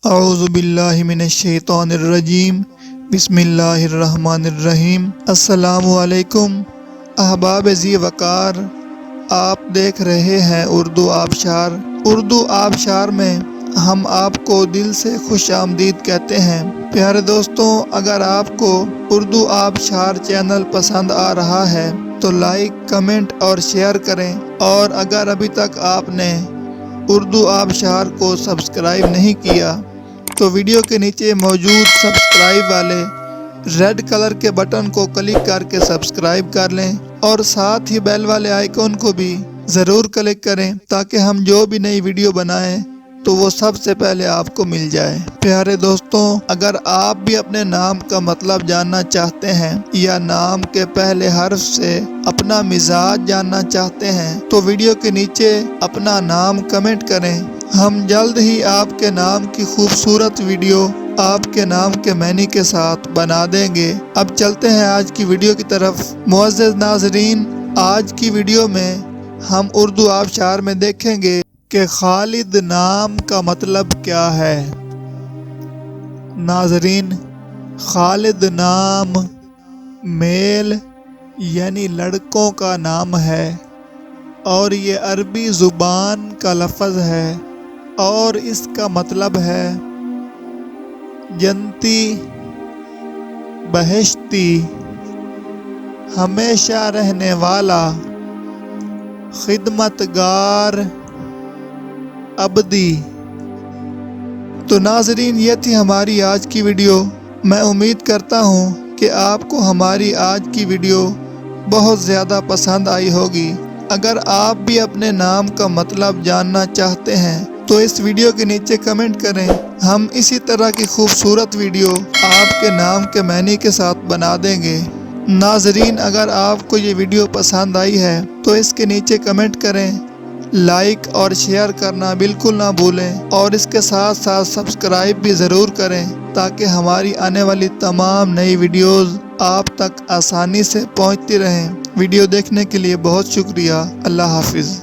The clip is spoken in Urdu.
اعوذ باللہ من الشیطان الرجیم، بسم اللہ الرحمن الرحیم۔ السلام علیکم احباب ذی وقار، آپ دیکھ رہے ہیں اردو آبشار۔ اردو آبشار میں ہم آپ کو دل سے خوش آمدید کہتے ہیں۔ پیارے دوستوں، اگر آپ کو اردو آبشار چینل پسند آ رہا ہے تو لائک، کمنٹ اور شیئر کریں، اور اگر ابھی تک آپ نے اردو آبشار کو سبسکرائب نہیں کیا تو ویڈیو کے نیچے موجود سبسکرائب والے ریڈ کلر کے بٹن کو کلک کر کے سبسکرائب کر لیں، اور ساتھ ہی بیل والے آئیکن کو بھی ضرور کلک کریں تاکہ ہم جو بھی نئی ویڈیو بنائیں تو وہ سب سے پہلے آپ کو مل جائے۔ پیارے دوستوں، اگر آپ بھی اپنے نام کا مطلب جاننا چاہتے ہیں یا نام کے پہلے حرف سے اپنا مزاج جاننا چاہتے ہیں تو ویڈیو کے نیچے اپنا نام کمنٹ کریں۔ ہم جلد ہی آپ کے نام کی خوبصورت ویڈیو آپ کے نام کے معنی کے ساتھ بنا دیں گے۔ اب چلتے ہیں آج کی ویڈیو کی طرف۔ معزز ناظرین، آج کی ویڈیو میں ہم اردو آبشار میں دیکھیں گے کہ خالد نام کا مطلب کیا ہے۔ ناظرین، خالد نام میل یعنی لڑکوں کا نام ہے، اور یہ عربی زبان کا لفظ ہے، اور اس کا مطلب ہے جنتی، بہشتی، ہمیشہ رہنے والا، خدمتگار، ابدی۔ تو ناظرین، یہ تھی ہماری آج کی ویڈیو۔ میں امید کرتا ہوں کہ آپ کو ہماری آج کی ویڈیو بہت زیادہ پسند آئی ہوگی۔ اگر آپ بھی اپنے نام کا مطلب جاننا چاہتے ہیں تو اس ویڈیو کے نیچے کمنٹ کریں۔ ہم اسی طرح کی خوبصورت ویڈیو آپ کے نام کے معنی کے ساتھ بنا دیں گے۔ ناظرین، اگر آپ کو یہ ویڈیو پسند آئی ہے تو اس کے نیچے کمنٹ کریں، لائک اور شیئر کرنا بالکل نہ بھولیں، اور اس کے ساتھ ساتھ سبسکرائب بھی ضرور کریں تاکہ ہماری آنے والی تمام نئی ویڈیوز آپ تک آسانی سے پہنچتی رہیں۔ ویڈیو دیکھنے کے لیے بہت شکریہ۔ اللہ حافظ۔